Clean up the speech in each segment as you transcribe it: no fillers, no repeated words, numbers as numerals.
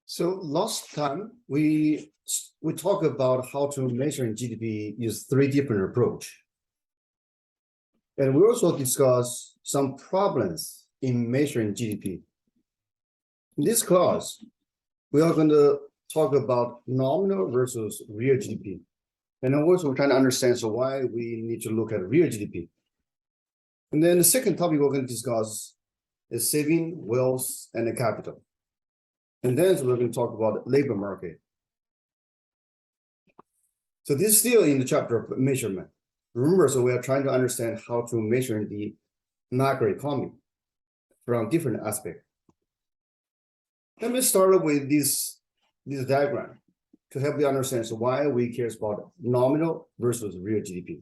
So last time we talked about how to measure GDP use three different approach. And we also discussed some problems in measuring GDP. In this class, we are going to talk about nominal versus real GDP. And also we're trying to understand why we need to look at real GDP. And then the second topic we're going to discuss is saving, wealth, and the capital. And then we're going to talk about labor market. So this is still in the chapter of measurement. Remember, so we are trying to understand how to measure the macroeconomy from different aspects. Let me start with this diagram to help you understand why we care about nominal versus real GDP.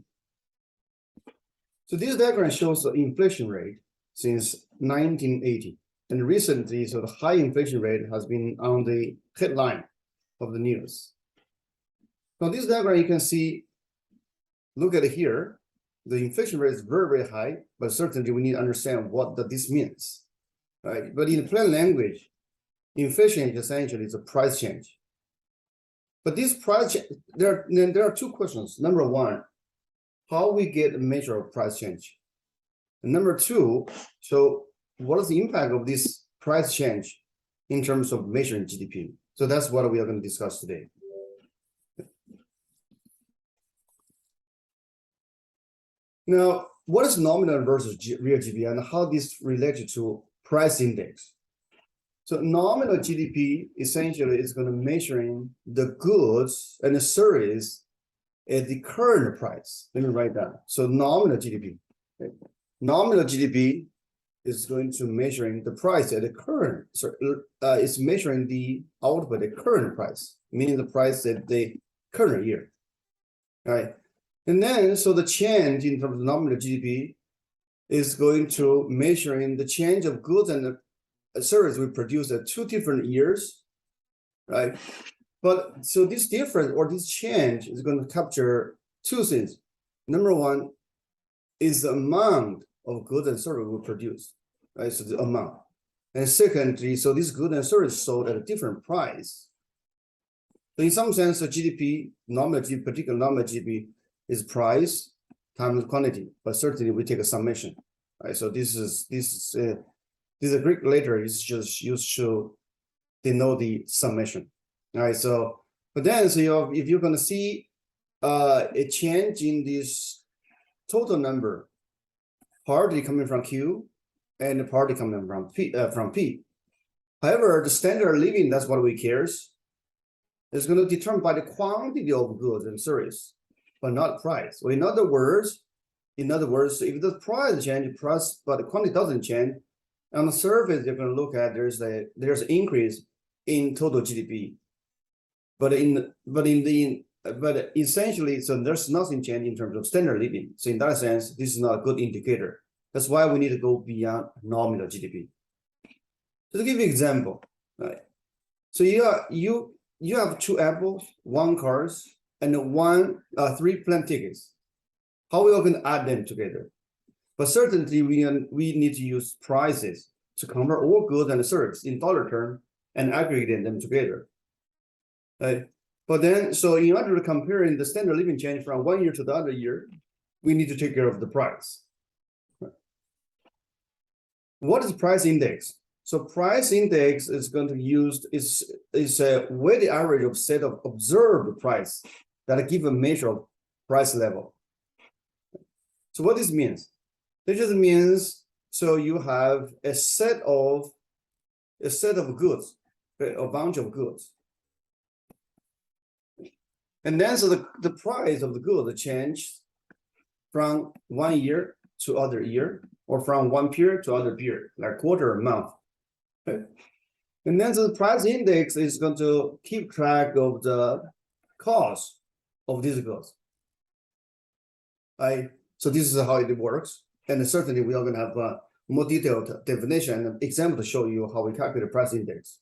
So this diagram shows the inflation rate since 1980. And recently, so the high inflation rate has been on the headline of the news. Now, this diagram you can see, look at it here. The inflation rate is very, very high, but certainly we need to understand what this means, right? But in plain language, inflation is essentially a price change. But this price change, there are two questions. Number one, how we get a measure of price change? And number two, so what is the impact of this price change in terms of measuring GDP? So that's what we are going to discuss today. Now, what is nominal versus real GDP and how this related to price index? So nominal GDP essentially is going to measuring the goods and the service at the current price. Let me write down. So nominal GDP. Okay. Nominal GDP is going to measuring the price at the current, it's measuring the output at current price, meaning the price at the current year, right? And then, so the change in terms of nominal GDP is going to measuring the change of goods and the service we produce at two different years, right? But so this difference or this change is going to capture two things. Number one is the amount of goods and service we produce, right? So the amount. And secondly, so this goods and service sold at a different price. So in some sense, the GDP, nominal GDP, particular nominal GDP, is price times quantity, but certainly we take a summation, right? So this is a Greek letter is just used to denote the summation, right? So, but then so if you're going to see a change in this total number, partly coming from Q and partly coming from P. However, the standard living, that's what we cares, is going to be determined by the quantity of goods and service, but not price. So in other words, if the price change, but the quantity doesn't change, on the surface you're going to look at there's an increase in total GDP, but essentially, so there's nothing changed in terms of standard living. So in that sense, this is not a good indicator. That's why we need to go beyond nominal GDP. So to give you an example, right? So you have two apples, one cars, and three plane tickets. How we are going to add them together? But certainly we need to use prices to convert all goods and services in dollar term and aggregate them together. Right? But then, so in order to comparing the standard living change from one year to the other year, we need to take care of the price. Right? What is price index? So price index is going to use is a weighted average of set of observed price that give a measure of price level. So what this means? It just means so you have a set of goods, a bunch of goods. And then so the price of the good change from one year to other year, or from one period to other period, like quarter or month. Okay? And then so the price index is going to keep track of the cost of these goods. Right? So this is how it works. And certainly we are going to have a more detailed definition and example to show you how we calculate the price index.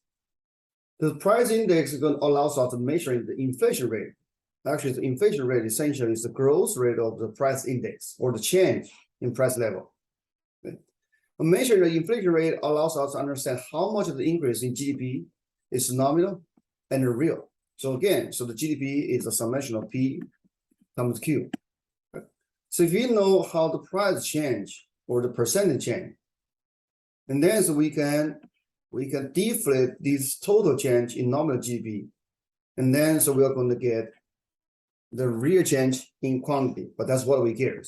The price index is going to allow us to measure the inflation rate. Actually, the inflation rate essentially is the growth rate of the price index or the change in price level. Okay. Measuring the inflation rate allows us to understand how much of the increase in GDP is nominal and real. So again, so the GDP is a summation of P times Q. So if you know how the price change or the percentage change, and then so we can deflate this total change in nominal GDP, and then so we are going to get the real change in quantity, but that's what we care.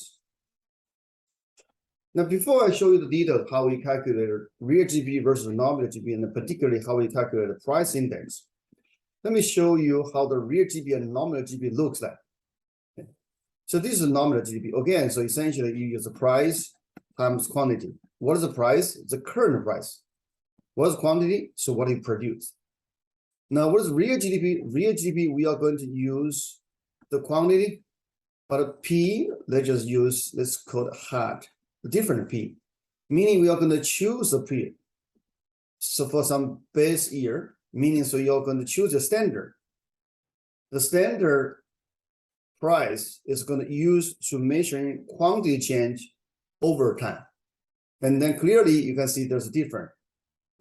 Now, before I show you the details how we calculate real GDP versus nominal GDP, and particularly how we calculate the price index, let me show you how the real GDP and nominal GDP looks like. Okay. So this is nominal GDP. Again, so essentially you use the price times quantity. What is the price? It's the current price. What is quantity? So what you produce. Now, what is real GDP? Real GDP, we are going to use the quantity, but P, let's just use, let's call it hard, a different P, meaning we are going to choose a P. So for some base year, meaning so you're going to choose a standard. The standard price is going to use to measure quantity change over time. And then clearly you can see there's a difference.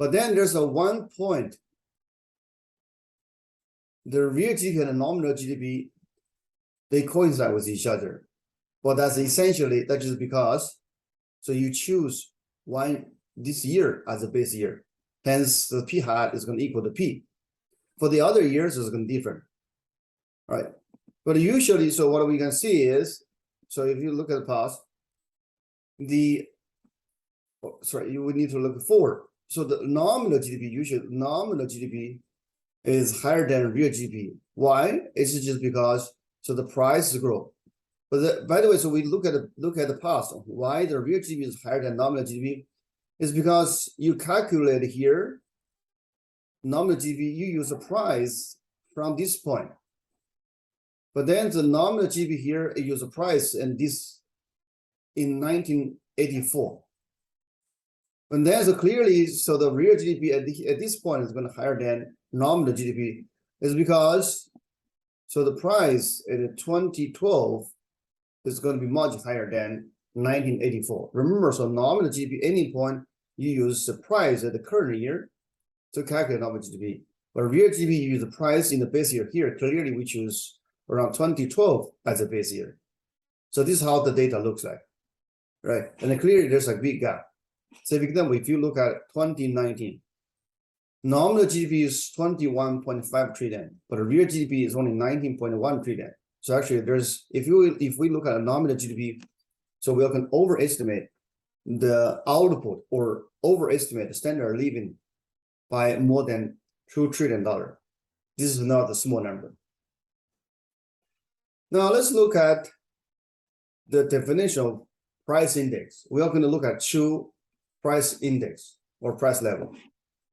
But then there's a 1 point. The real GDP and the nominal GDP, they coincide with each other. But that's essentially, that's just because, so you choose one this year as a base year. Hence, the P hat is going to equal to P. For the other years, it's going to be different. All right. But usually, so what we can see is, so if you look at the past, you would need to look forward. So the nominal GDP, usually nominal GDP is higher than real GDP. Why? It's just because, so the prices grow. But by the way, so we look at the past. Why the real GDP is higher than nominal GDP is because you calculate here nominal GDP, you use a price from this point. But then the nominal GDP here, you use a price and this in 1984. And then so clearly, so the real GDP at this point is going to higher than nominal GDP is because, so the price in 2012 is going to be much higher than 1984. Remember, so nominal GDP, any point you use the price at the current year to calculate nominal GDP. But real GDP, you use the price in the base year here. Clearly, we choose around 2012 as a base year. So this is how the data looks like, right? And then clearly there's a big gap. So for example, if you look at 2019, nominal GDP is 21.5 trillion, but the real GDP is only 19.1 trillion. So actually there's, if we look at a nominal GDP, so we can overestimate the output or overestimate the standard of living by more than $2 trillion. This is not a small number. Now let's look at the definition of price index. We are going to look at two price index or price level.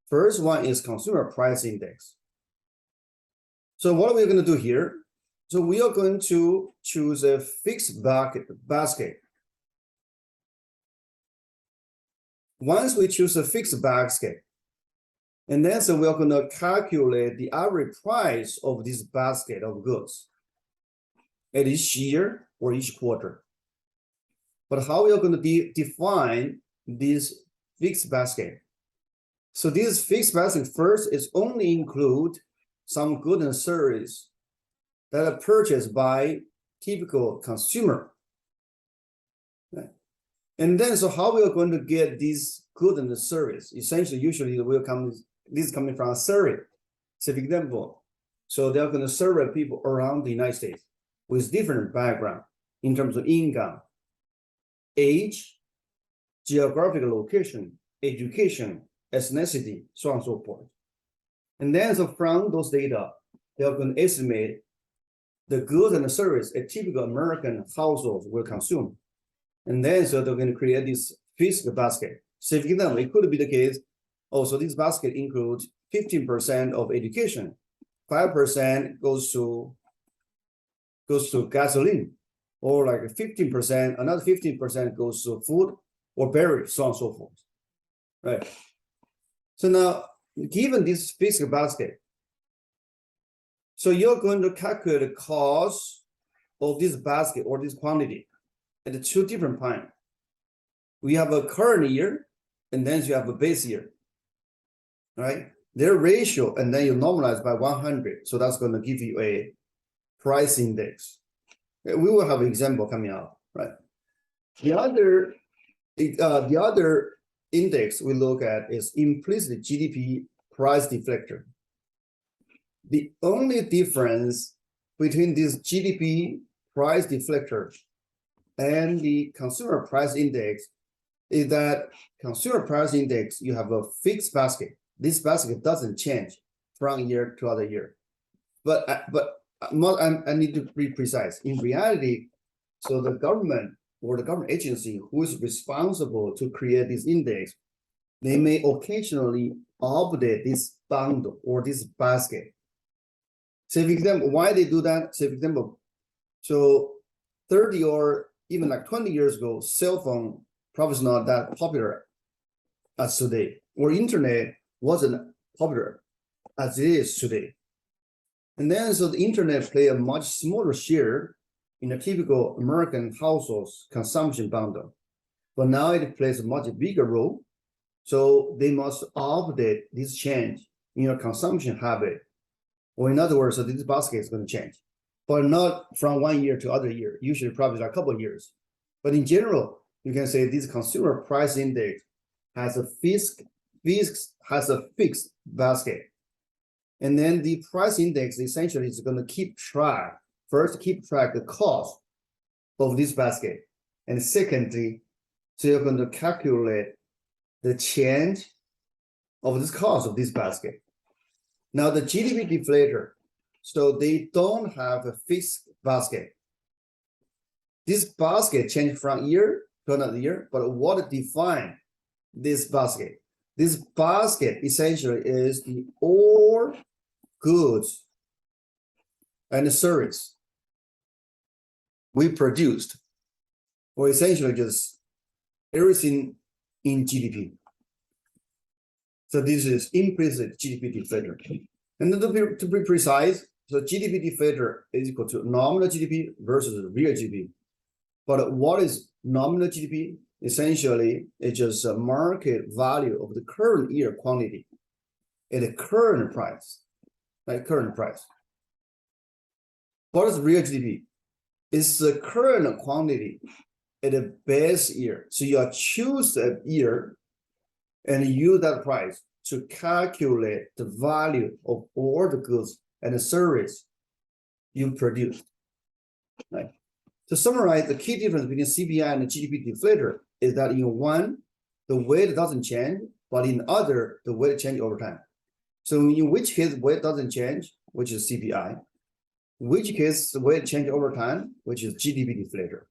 First one is consumer price index. So what are we going to do here? So we are going to choose a fixed basket. Once we choose a fixed basket, and then so we are going to calculate the average price of this basket of goods at each year or each quarter. But how we are going to define this fixed basket? So this fixed basket first is only include some goods and services that are purchased by typical consumer. Right? And then so how we are going to get these goods and service? Essentially, usually will come, this is coming from a survey. So for example, so they're going to survey people around the United States with different background in terms of income, age, geographical location, education, ethnicity, so on and so forth. And then so from those data, they're going to estimate the goods and the service a typical American household will consume. And then so they're going to create this fixed basket. So for example, it could be the case, so this basket includes 15% of education, 5% goes to gasoline, or like 15%, another 15% goes to food or beverage, so on and so forth. Right. So now, given this fixed basket, so you're going to calculate the cost of this basket or this quantity at two different points. We have a current year, and then you have a base year. Right? their ratio, and then you normalize by 100. So that's going to give you a price index. We will have an example coming up, right? The other index we look at is implicit GDP price deflector. The only difference between this GDP price deflector and the consumer price index is that consumer price index, you have a fixed basket. This basket doesn't change from year to other year. But I need to be precise. In reality, so the government or the government agency who is responsible to create this index, they may occasionally update this bundle or this basket. So for example, why they do that? So for example, so 30 or even like 20 years ago, cell phone probably not that popular as today, or internet wasn't popular as it is today. And then so the internet play a much smaller share in a typical American household's consumption bundle. But now it plays a much bigger role. So they must update this change in your consumption habit. Or in other words, so this basket is going to change, but not from 1 year to other year, usually probably like a couple of years. But in general, you can say this consumer price index has a fixed basket. And then the price index essentially is going to keep track the cost of this basket. And secondly, so you're going to calculate the change of this cost of this basket. Now the GDP deflator, so they don't have a fixed basket. This basket changes from year to another year, but what defines this basket? This basket essentially is the all goods and service we produced, or essentially just everything in GDP. So this is implicit GDP deflator. And then to be precise, so GDP deflator is equal to nominal GDP versus real GDP. But what is nominal GDP? Essentially, it's just a market value of the current year quantity at the current price, right? Current price. What is real GDP? It's the current quantity at the base year. So you choose a year and use that price to calculate the value of all the goods and the service you produced. Right? To summarize, the key difference between CPI and the GDP deflator is that in one, the weight doesn't change, but in other, the weight changes over time. So in which case weight doesn't change, which is CPI, which case the weight changes over time, which is GDP deflator.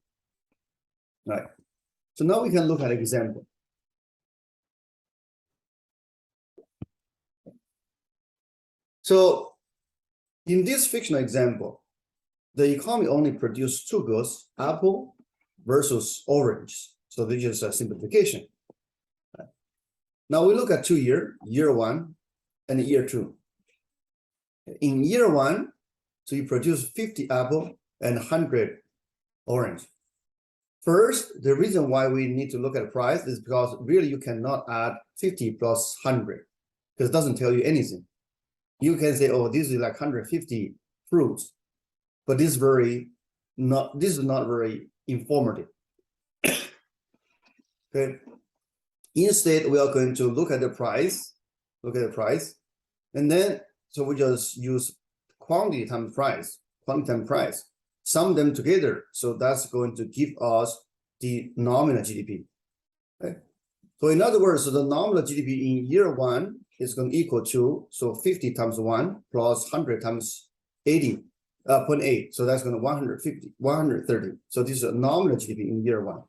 Right. So now we can look at an example. So in this fictional example, the economy only produced two goods, apple versus orange. So this is a simplification. Right. Now we look at 2 years, year one and year two. In year one, so you produce 50 apple and 100 orange. First, the reason why we need to look at the price is because really you cannot add 50 plus 100 because it doesn't tell you anything. You can say, oh, this is like 150 fruits, but this is not very informative. Okay. Instead, we are going to look at the price, and then so we just use quantity times price, sum them together. So that's going to give us the nominal GDP. Okay. So in other words, so the nominal GDP in year one is going to equal to, so 50 times 1 plus 100 times 80.8. So that's going to 130. So this is a nominal GDP in year one.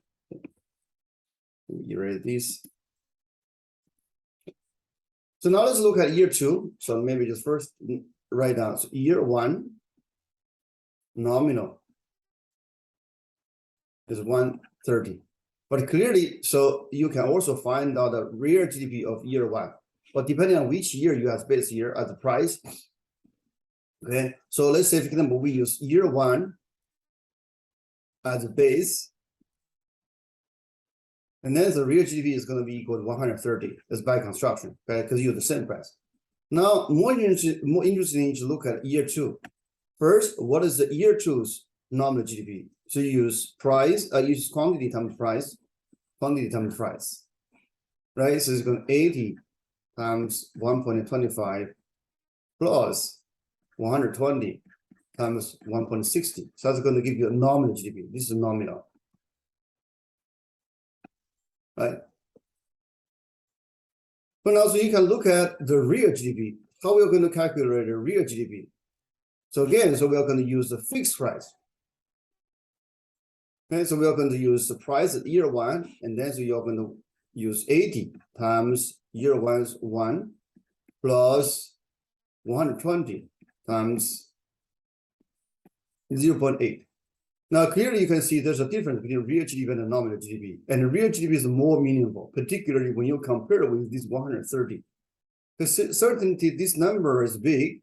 Erase this. So now let's look at year two. So maybe just first write down. So year one, nominal is 130. But clearly, so you can also find out the real GDP of year one. But depending on which year you have base year as the price. Okay, so let's say, for example, we use year one as a base. And then the real GDP is going to be equal to 130. That's by construction, okay? Because you use the same price. Now, more interesting to look at year two. First, what is the year two's nominal GDP? So you use price, use quantity times price, right? So it's going to 80 times 1.25 plus 120 times 1.60. So that's going to give you a nominal GDP. This is nominal, right? But also you can look at the real GDP. How we're going to calculate the real GDP? So again, so we are going to use the fixed price. Okay, so we are going to use the price at year one, and then so you're going to use 80 times year one's 1 plus 120 times 0.8. Now, clearly you can see there's a difference between real GDP and the nominal GDP. And the real GDP is more meaningful, particularly when you compare it with this 130. Because certainly this number is big,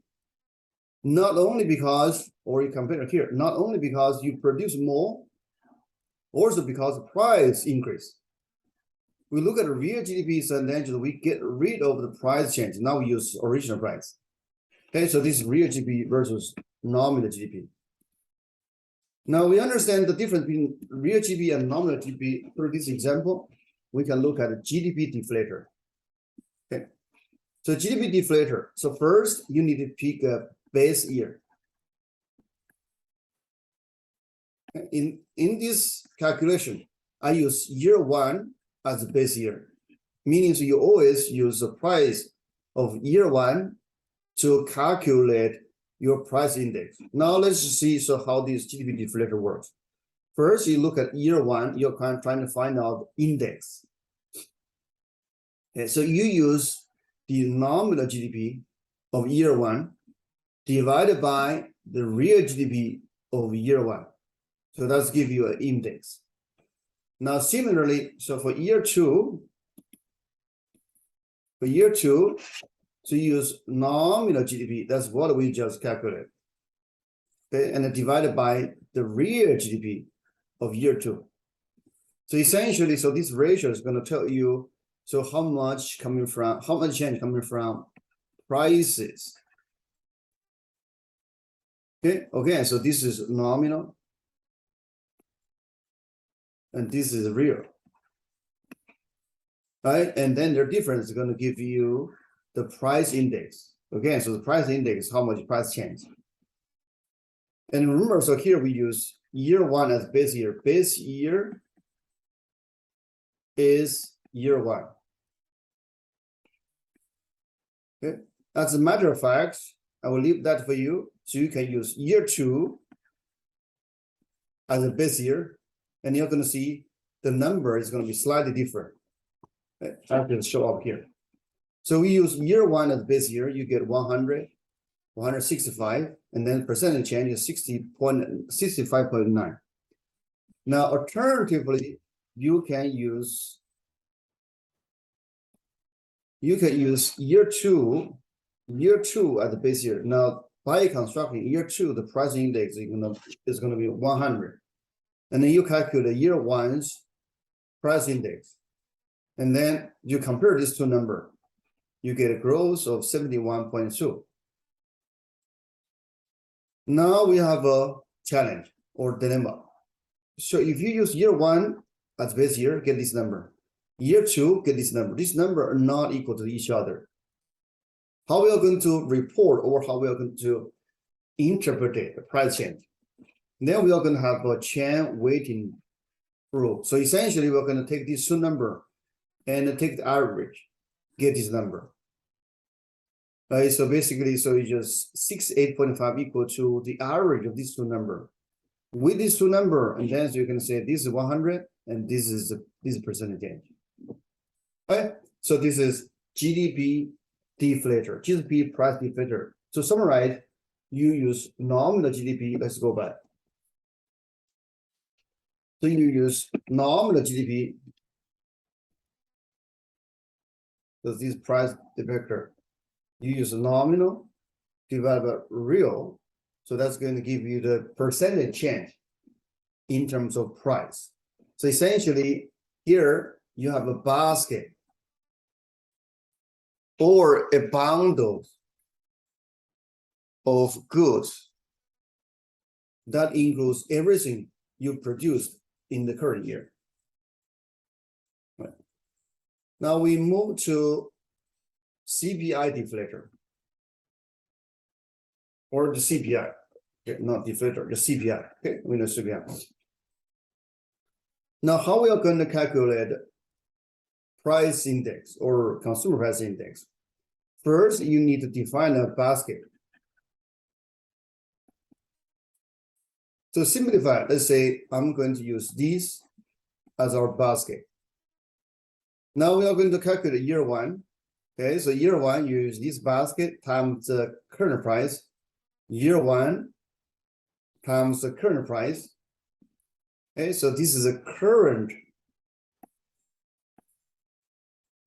not only because, or you compare it here, not only because you produce more, also because the price increase. We look at the real GDP, and then we get rid of the price change. Now we use original price. Okay, so this is real GDP versus nominal GDP. Now we understand the difference between real GDP and nominal GDP through this example. We can look at a GDP deflator. Okay, so GDP deflator. So first, you need to pick a base year. In this calculation, I use year one as a base year, meaning so you always use the price of year one to calculate your price index. Now let's see how this GDP deflator works. First, you look at year one, you're kind of trying to find out index. Okay, so you use the nominal GDP of year one divided by the real GDP of year one. So that's give you an index. Now, similarly, so for year two, so you use nominal GDP. That's what we just calculated. Okay, and then divided by the real GDP of year two. So essentially, so this ratio is going to tell you how much change coming from prices. Okay, so this is nominal. And this is real, right? And then the difference is going to give you the price index. Again, so the price index is how much price change. And remember, so here we use year one as base year. Base year is year one. Okay. As a matter of fact, I will leave that for you. So you can use year two as a base year. And you're going to see the number is going to be slightly different. I can show up here. So we use year one as base year, you get 100, 165, and then percentage change is 65.9. Now, alternatively, you can use year two as the base year. Now, by constructing year two, the price index is going to be 100. And then you calculate year one's price index. And then you compare these two numbers. You get a growth of 71.2. Now we have a challenge or dilemma. So if you use year one as base year, get this number. Year two, get this number. These numbers are not equal to each other. How we are going to report or how we are going to interpret the price change? Then we are going to have a chain weighting rule. So essentially, we're going to take these two numbers and take the average, get this number. Right, so basically, so it's just 68.5 equal to the average of these two numbers. With these two numbers, and then so you can say this is 100 and this is percentage change. Right, so this is GDP deflator, GDP price deflator. To summarize, you use nominal GDP. Let's go back. So you use nominal GDP. So this price deflator. You use nominal divided by real. So that's going to give you the percentage change in terms of price. So essentially, here you have a basket. or a bundle of goods that includes everything you produced in the current year. Right. Now we move to CPI deflator, or the CPI, okay, not deflator, the CPI. Okay, we know CPI. Now, how we are going to calculate price index or consumer price index? First, you need to define a basket. To simplify, let's say I'm going to use this as our basket. Now we are going to calculate year one. Okay, so year one, you use this basket times the current price. Year one times the current price. Okay, so this is a current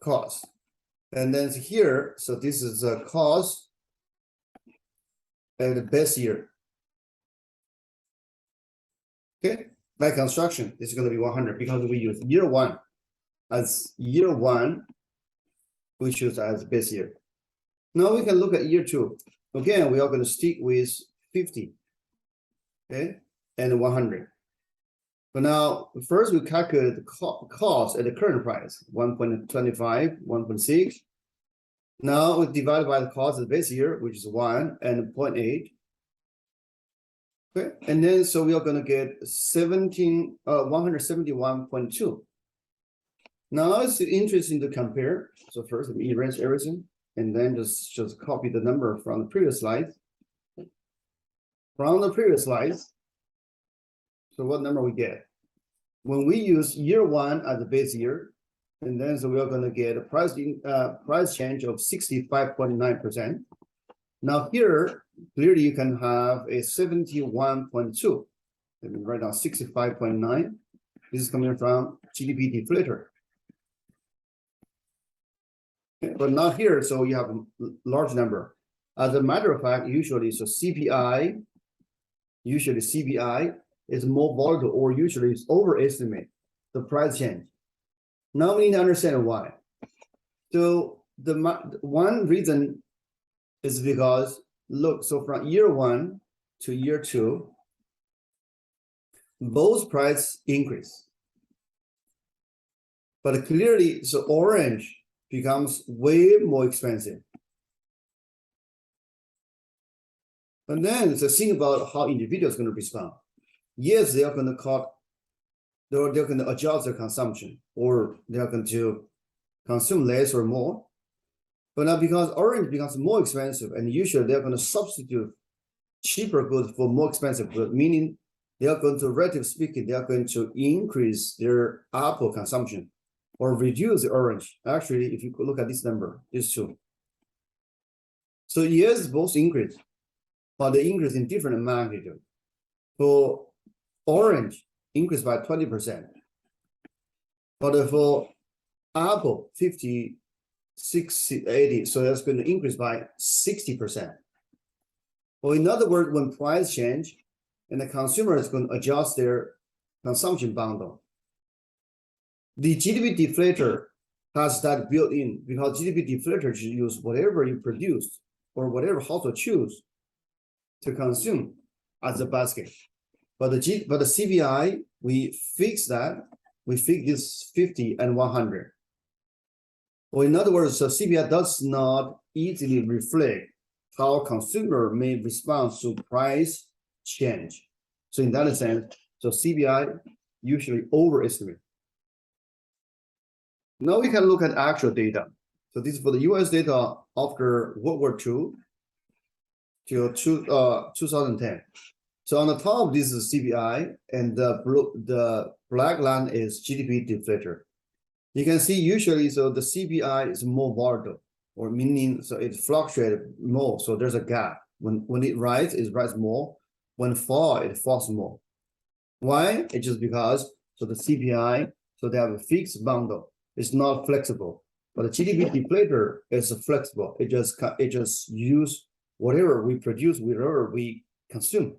cost. And then here, so this is the cost at the best year. Okay, by construction, it's going to be 100 because we use year one as year one, we choose as best year. Now we can look at year two. Again, we are going to stick with 50, okay, and 100. But now, first we calculate the cost at the current price, 1.25, 1.6. Now we divide by the cost of the base year, which is 1 and 0.8. Okay, and then so we are going to get 171.2. Now it's interesting to compare. So first, let me erase everything, and then just copy the number from the previous slide. From the previous slides, so what number we get? When we use year one as the base year, and then so we are going to get a price change of 65.9%. Now here, clearly you can have a 71.2. Let me write down 65.9. This is coming from GDP deflator. Okay, but not here, so you have a large number. As a matter of fact, usually so CPI is more volatile, or usually it's overestimate the price change. Now we need to understand why. So the one reason is because, look, so from year one to year two, both price increase. But clearly, so orange becomes way more expensive. And then it's a thing about how individuals are going to respond. Yes, they are going to they're going to adjust their consumption, or they are going to consume less or more. But now because orange becomes more expensive, and usually they're going to substitute cheaper goods for more expensive goods, meaning they are going to, relatively speaking, they are going to increase their apple consumption or reduce the orange. Actually, if you could look at this number, these two. So yes, both increase, but they increase in different magnitude. For orange, increase by 20%. But for apple, 50, 60, 80, so that's going to increase by 60%. Or in other words, when price change, and the consumer is going to adjust their consumption bundle. The GDP deflator has that built in, because GDP deflator should use whatever you produce or whatever household choose to consume as a basket. But the CPI, we fix that. We fix this 50 and 100. Or in other words, so CPI does not easily reflect how consumer may respond to price change. So in that sense, so CPI usually overestimate. Now we can look at actual data. So this is for the US data after World War II till 2010. So on the top, this is CPI, and the black line is GDP deflator. You can see usually, so the CPI is more volatile, or meaning so it fluctuates more. So there's a gap. When it rises more. When it falls more. Why? It's just because so the CPI, so they have a fixed bundle. It's not flexible. But the GDP deflator is flexible. It just use whatever we produce, whatever we consume.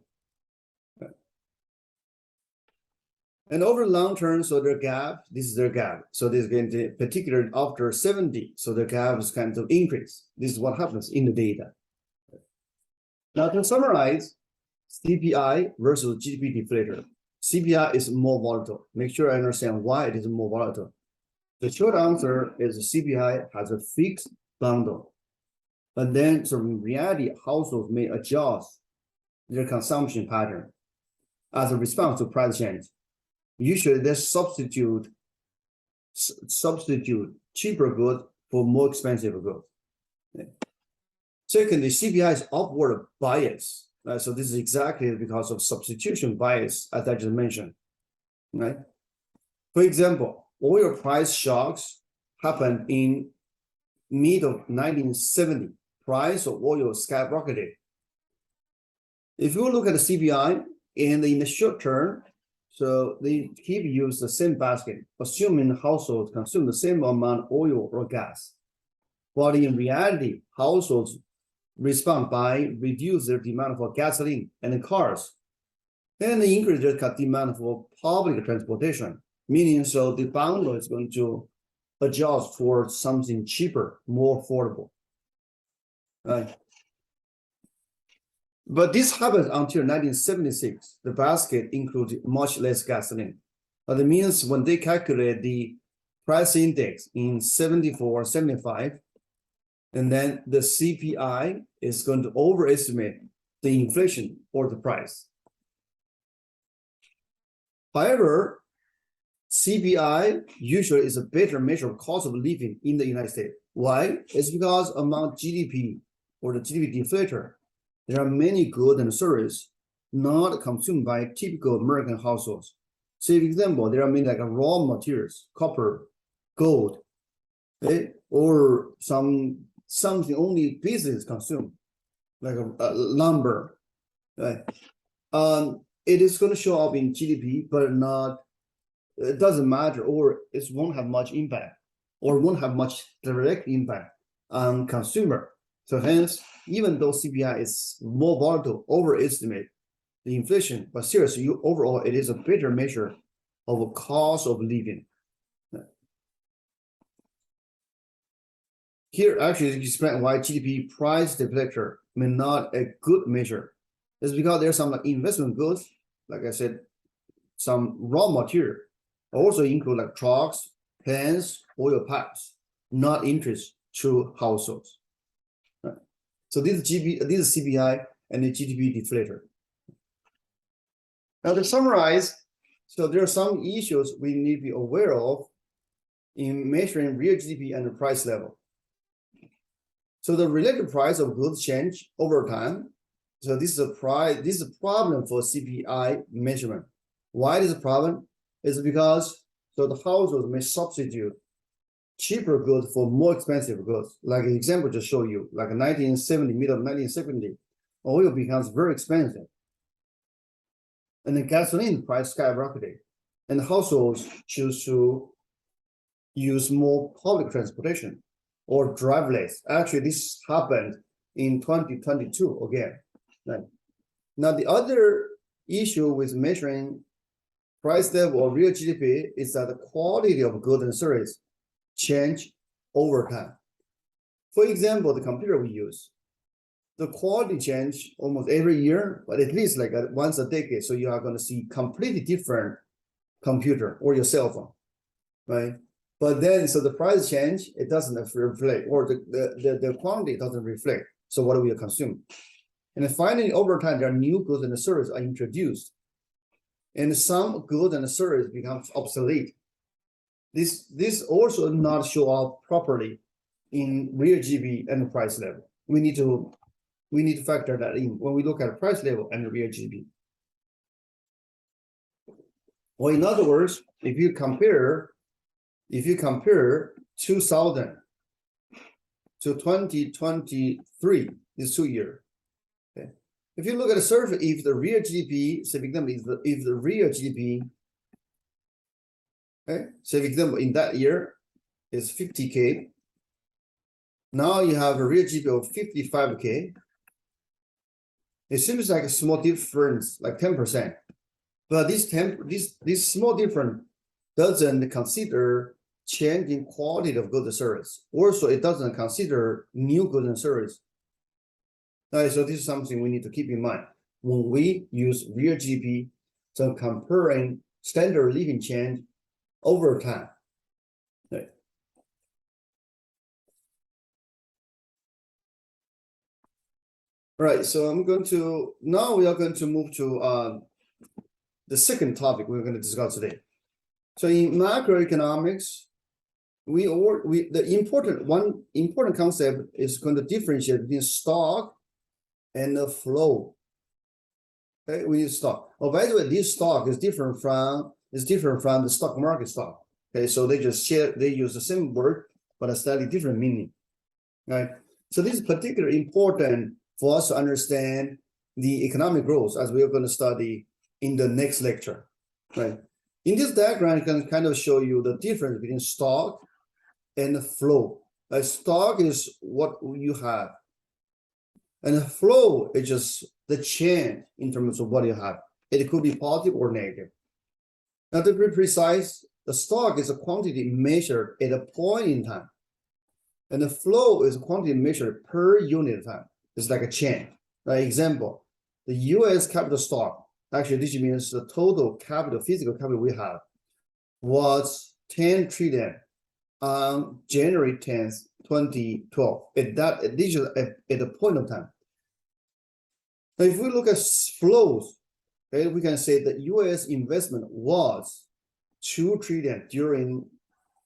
And over the long term, so their gap, this is their gap. So this is going to, particularly after 70, so the gap is kind of increase. This is what happens in the data. Now to summarize, CPI versus GDP deflator. CPI is more volatile. Make sure I understand why it is more volatile. The short answer is CPI has a fixed bundle. But then, so in reality, households may adjust their consumption pattern as a response to price change. Usually, they substitute cheaper goods for more expensive goods. Secondly, CPI is upward bias. So this is exactly because of substitution bias, as I just mentioned. Right? For example, oil price shocks happened in mid of 1970. Price of oil skyrocketed. If you look at the CPI and in the short term, so they keep use the same basket, assuming households consume the same amount of oil or gas. While in reality, households respond by reduce their demand for gasoline and cars, and they increase their demand for public transportation, meaning so the bundle is going to adjust for something cheaper, more affordable. Right. But this happens until 1976. The basket included much less gasoline. But it means when they calculate the price index in 74, 75, and then the CPI is going to overestimate the inflation or the price. However, CPI usually is a better measure of cost of living in the United States. Why? It's because among GDP or the GDP deflator, there are many goods and services not consumed by typical American households. Say, for example, there are many like raw materials, copper, gold, okay? Or something only business consume, like a lumber, right? It is going to show up in GDP, but not. It doesn't matter, or it won't have much impact, or won't have much direct impact on consumer. So hence, even though CPI is more volatile, overestimate the inflation, but seriously, overall, it is a better measure of a cost of living. Here, actually, you explain why GDP price deflator may not a good measure. It's because there's some like investment goods, like I said, some raw material, also include like trucks, pens, oil pipes, not interest to households. Right. So this is CPI and the GDP deflator. Now to summarize, so there are some issues we need to be aware of in measuring real GDP and the price level. So the relative price of goods change over time. So this is a problem for CPI measurement. Why is a problem? It's because so the households may substitute cheaper goods for more expensive goods. Like an example to show you, like 1970, middle of 1970, oil becomes very expensive. And the gasoline price skyrocketed. And households choose to use more public transportation or drive less. Actually, this happened in 2022 again. Right. Now, the other issue with measuring price level or real GDP is that the quality of goods and services change over time. For example, the computer we use, the quality change almost every year, but at least like once a decade. So you are going to see completely different computer or your cell phone, right? But then, so the price change, it doesn't reflect, or the quantity doesn't reflect. So what do we consume? And then finally, over time, there are new goods and services are introduced. And some goods and services become obsolete. This also not show up properly in real GDP and price level. We need to factor that in when we look at price level and the real GDP. Or in other words, if you compare 2000 to 2023, this 2 year, okay. If you look at the survey, if the real GDP, say for example, if the real GDP, okay, say for example, in that year is 50K, now you have a real GDP of 55K. It seems like a small difference, like 10%. But this small difference doesn't consider change in quality of goods and service. Also, it doesn't consider new goods and service. Right, so this is something we need to keep in mind when we use real GDP, so comparing standard living change over time. Right. All right, so now we are going to move to the second topic we're going to discuss today. So in macroeconomics, one important concept is going to differentiate between stock and the flow. Okay, we use stock. Oh, by the way, this stock is different from the stock market stock. Okay, so they use the same word but a slightly different meaning. Right. So this is particularly important for us to understand the economic growth as we are going to study in the next lecture. Right. In this diagram, I can kind of show you the difference between stock and the flow. A stock is what you have, and the flow is just the change in terms of what you have. It could be positive or negative. Now, to be precise, the stock is a quantity measured at a point in time, and the flow is a quantity measured per unit of time. It's like a chain. Right? Example: the U.S. capital stock. Actually, this means the total capital, physical capital we have, was 10 trillion on January 10th, 2012. At the point of time. Now, if we look at flows, okay, we can say that U.S. investment was 2 trillion during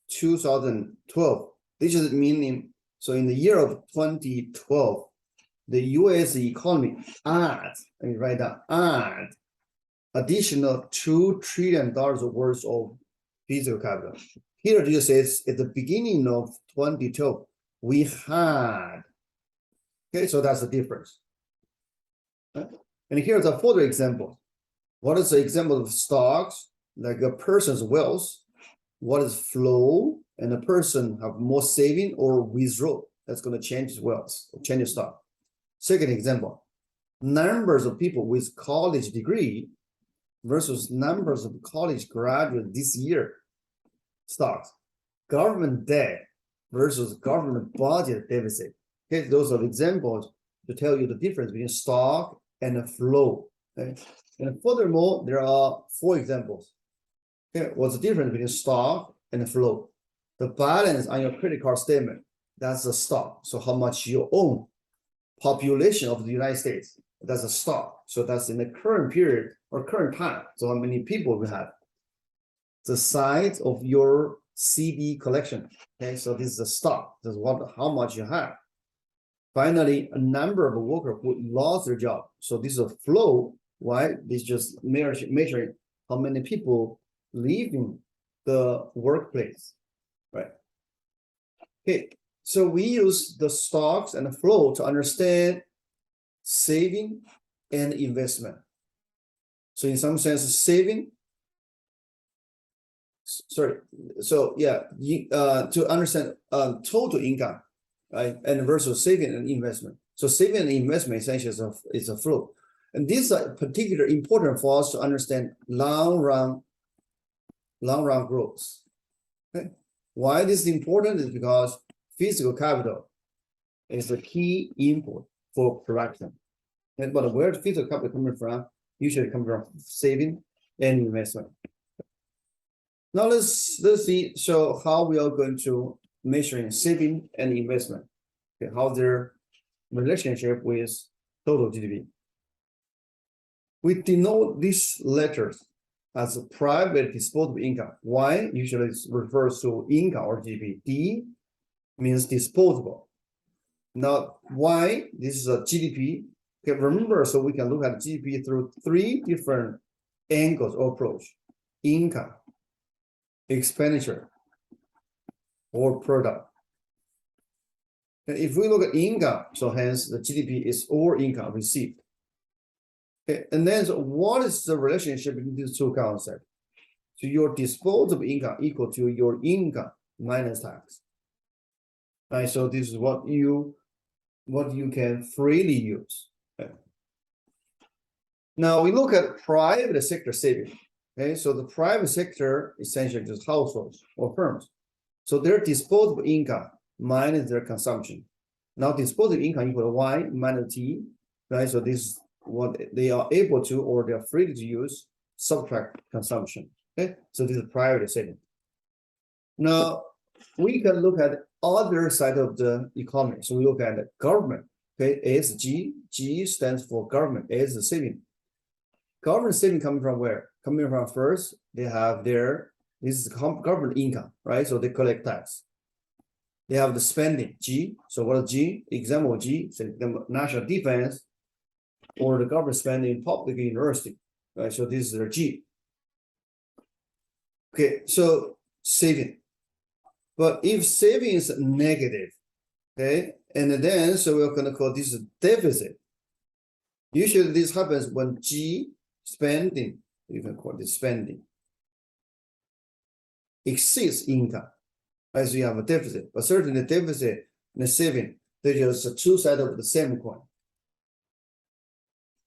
2012. This is meaning, so in the year of 2012, the U.S. economy let me write down, additional $2 trillion worth of physical capital. Here it says at the beginning of 2012, we had. Okay, so that's the difference. And here's a further example. What is the example of stocks? Like a person's wealth. What is flow? And a person have more saving or withdraw. That's going to change his wealth, change his stock. Second example, numbers of people with college degree versus numbers of college graduates this year. Stocks. Government debt versus government budget deficit. Okay, those are examples to tell you the difference between stock and the flow. Okay? And furthermore, there are 4 examples. Okay, what's the difference between stock and the flow? The balance on your credit card statement, that's the stock. So how much you own. Population of the United States, that's a stock. So that's in the current period or current time. So how many people we have. The size of your CD collection. Okay, so this is a stock. This is how much you have. Finally, a number of workers who lost their job. So this is a flow. Why? This just measuring how many people leaving the workplace. Right. Okay, so we use the stocks and the flow to understand saving and investment. So in some sense, saving. Sorry. So yeah, to understand total income, right, and versus saving and investment. So saving and investment essentially is a flow, and this is particularly important for us to understand long run growth. Okay. Why this is important is because physical capital is the key input for production. And but where the physical capital coming from? Usually come from saving and investment. Now let's see how we are going to measure saving and investment. Okay, how their relationship with total GDP. We denote these letters as a private disposable income. Y usually refers to income or GDP. D means disposable. Now Y, this is a GDP. Okay, remember, so we can look at GDP through 3 different angles or approach: income, expenditure, or product. And if we look at income, so hence the GDP is all income received. Okay, and then so what is the relationship between these 2 concepts? So your disposable income equal to your income minus tax. Right, so this is what you can freely use. Okay. Now we look at private sector saving. Okay, so the private sector essentially is households or firms. So their disposable income minus their consumption. Now disposable income equal to Y minus T, right? So this is what they are able to or they are free to use, subtract consumption. Okay, so this is private saving. Now we can look at other side of the economy. So we look at the government. Okay, ASG, G stands for government, A is the saving. Government saving coming from where? Coming from first, they have their, this is government income, right? So they collect tax. They have the spending, G. So what is G? Example G, so the national defense or the government spending in public university, right? So this is their G. Okay, so saving. But if saving is negative, okay, and then so we're going to call this a deficit. Usually this happens when G spending, you can call this spending, exceeds income. As you have a deficit, but certainly deficit and the saving, they're just two sides of the same coin.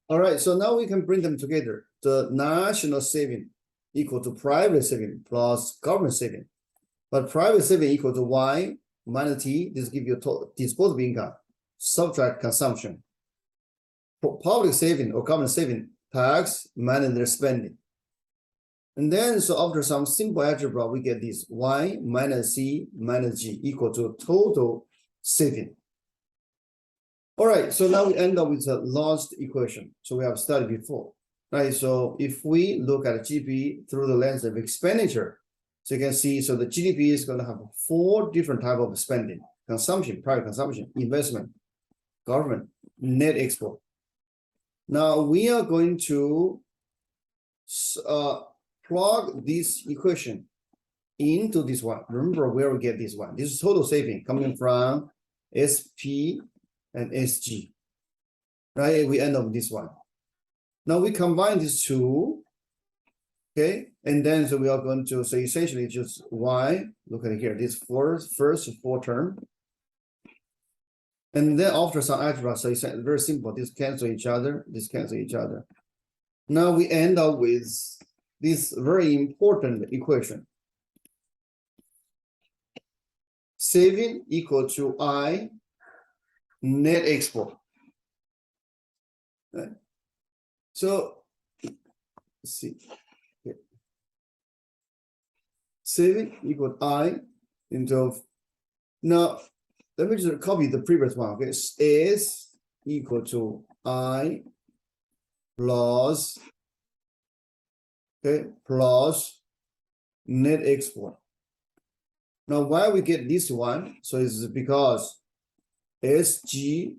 All right, so now we can bring them together. The national saving equal to private saving plus government saving. But private saving equal to Y minus T, this gives you total disposable income, subtract consumption. For public saving or government saving, tax minus their spending. And then, so after some simple algebra, we get this Y minus C minus G equal to total saving. All right, so now we end up with the last equation. So we have studied before, right? So if we look at GDP through the lens of expenditure, so you can see, so the GDP is going to have 4 different types of spending: consumption, private consumption, investment, government, net export. Now we are going to plug this equation into this one. Remember where we get this one. This is total saving coming from SP and SG, right? We end up with this one. Now we combine these two, okay? And then so we are going to, so essentially just Y, look at it here, this first 4 term. And then after some algebra, so it's very simple. This cancel each other, this cancel each other. Now we end up with this very important equation. Saving equal to I net export. Right. So let's see. Okay. Saving equal to I into, now let me just copy the previous one. Okay, is equal to I plus, okay, plus net export. Now, why we get this one? So it's because SG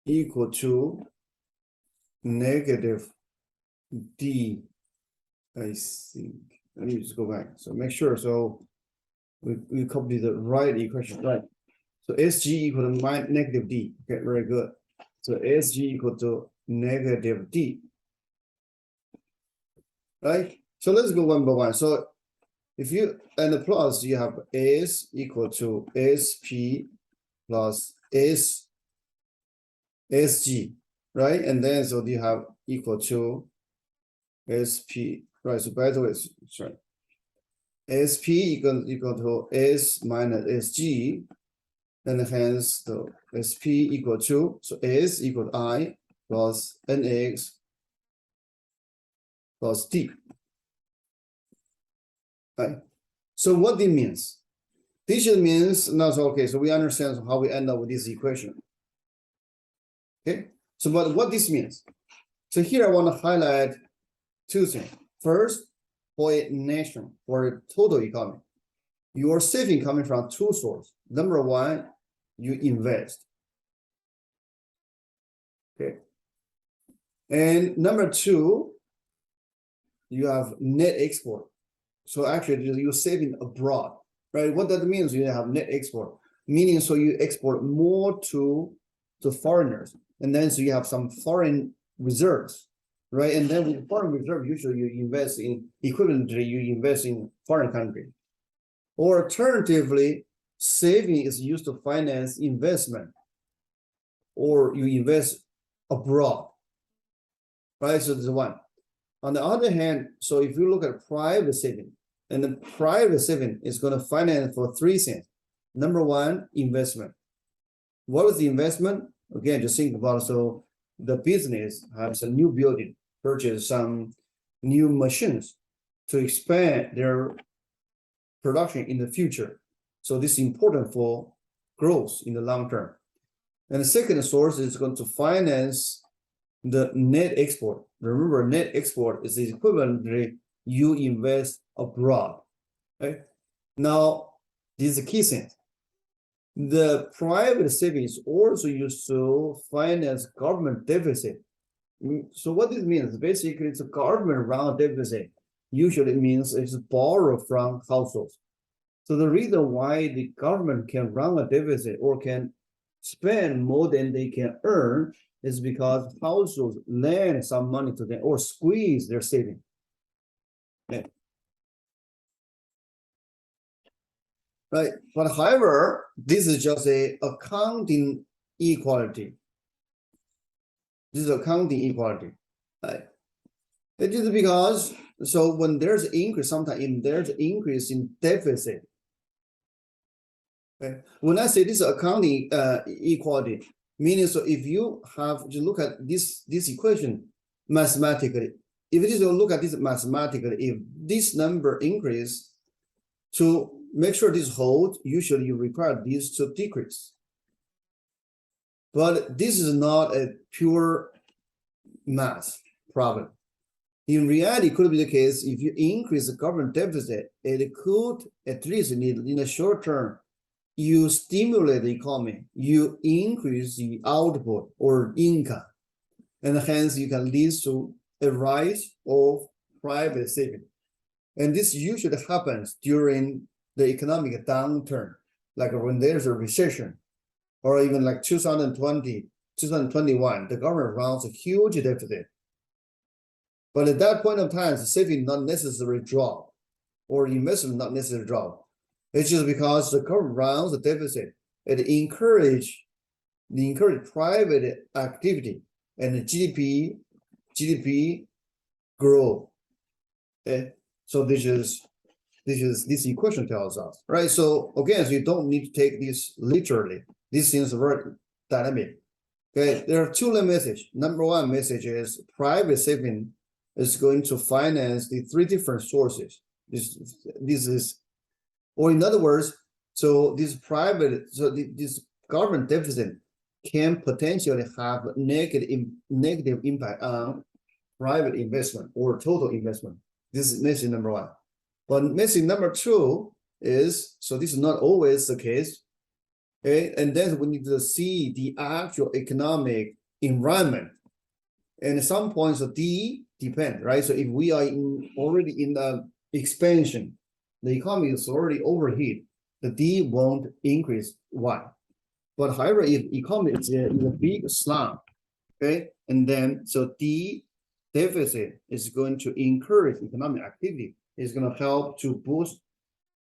equal to negative D, I think. Let me just go back. So make sure, so we copy the right equation, right? So SG equal to negative D. Okay, very good. So SG equal to negative D. Right? So let's go one by one. So if you and the plus, you have S equal to SP plus SG, right? And then so you have equal to SP, right? So by the way, sorry. SP equal to S minus SG, and hence the SP equal to, so S equal to I plus NX plus D. Right. So what this means? This just means, no, so okay, so we understand how we end up with this equation. Okay, so but what this means? So here I want to highlight 2 things. First, for a nation, for a total economy, your saving coming from 2 sources. Number 1, you invest. Okay. And number 2, you have net export. So actually you're saving abroad, right? What that means, you have net export, meaning so you export more to foreigners. And then so you have some foreign reserves, right? And then with foreign reserve, usually you invest in equivalently, you invest in foreign country. Or alternatively, saving is used to finance investment, or you invest abroad. right? So this is one. On the other hand, so if you look at private saving, and the private saving is going to finance for three things. Number one, investment. What is the investment? Again, just think about, so the business has a new building, purchase some new machines to expand their production in the future. So this is important for growth in the long term. And the second source is going to finance the net export. Remember, net export is equivalently you invest abroad. Okay? Now, this is the key thing. The private savings also used to finance government deficit. So what this means, basically, it's a government run deficit. Usually it means it's borrowed from households. So the reason why the government can run a deficit or can spend more than they can earn is because households lend some money to them or squeeze their savings. Okay. Right, but however, this is just a accounting equality. This is accounting equality, right? It is because, so when there's an increase, sometimes there's an increase in deficit. Okay. When I say this is accounting equality, meaning, so if you have to look at this equation mathematically, if you look at this mathematically, if this number increase, to make sure this holds, usually you require this to decrease. But this is not a pure math problem. In reality, it could be the case if you increase the government deficit, it could, at least in the short term, you stimulate the economy, you increase the output or income, and hence you can lead to a rise of private saving. And this usually happens during the economic downturn, like when there's a recession, or even like 2020, 2021, the government runs a huge deficit. But at that point of time, the saving not necessarily drop, or investment not necessarily drop. It's just because the government runs a deficit. It encourage private activity and the GDP grow. Okay, so this equation tells us, right? So again, so you don't need to take this literally. These things are very dynamic. Okay, there are two messages. Number one message is private saving is going to finance the three different sources. This is, or in other words, so this government deficit can potentially have negative impact on private investment or total investment. This is message number one. But message number two is, so this is not always the case. Okay, and then we need to see the actual economic environment. And at some points, the D depend, right? So if we are already in the expansion, the economy is already overheat, the D won't increase. Why? But however, if economy is in a big slump, okay, and then so D deficit is going to encourage economic activity. It's going to help to boost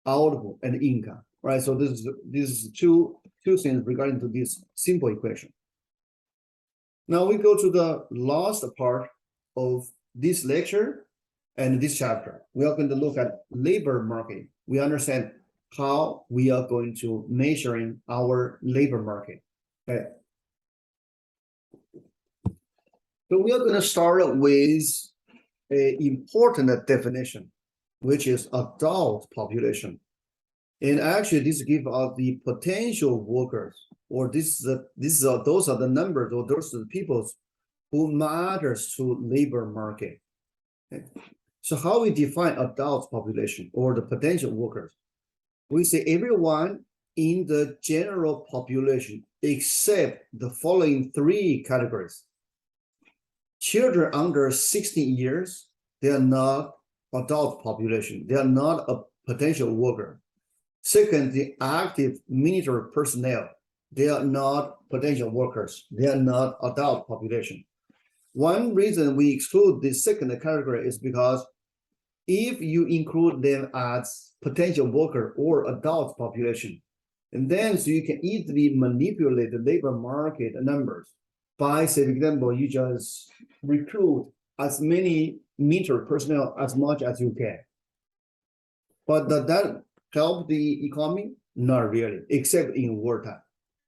output and income, right? So this is two things regarding to this simple equation. Now we go to the last part of this lecture and this chapter. We are going to look at labor market. We understand how we are going to measuring our labor market. Okay. So we are going to start with an important definition, which is adult population. And actually, this gives us the potential workers, or those are the numbers, or those are the people who matters to labor market. Okay. So how we define adult population or the potential workers? We say everyone in the general population except the following three categories. Children under 16 years, they are not adult population. They are not a potential worker. Second, the active military personnel, they are not potential workers. They are not adult population. One reason we exclude this second category is because if you include them as potential worker or adult population, and then so you can easily manipulate the labor market numbers by, say, for example, you just recruit as many military personnel as much as you can. But does that help the economy? Not really, except in wartime.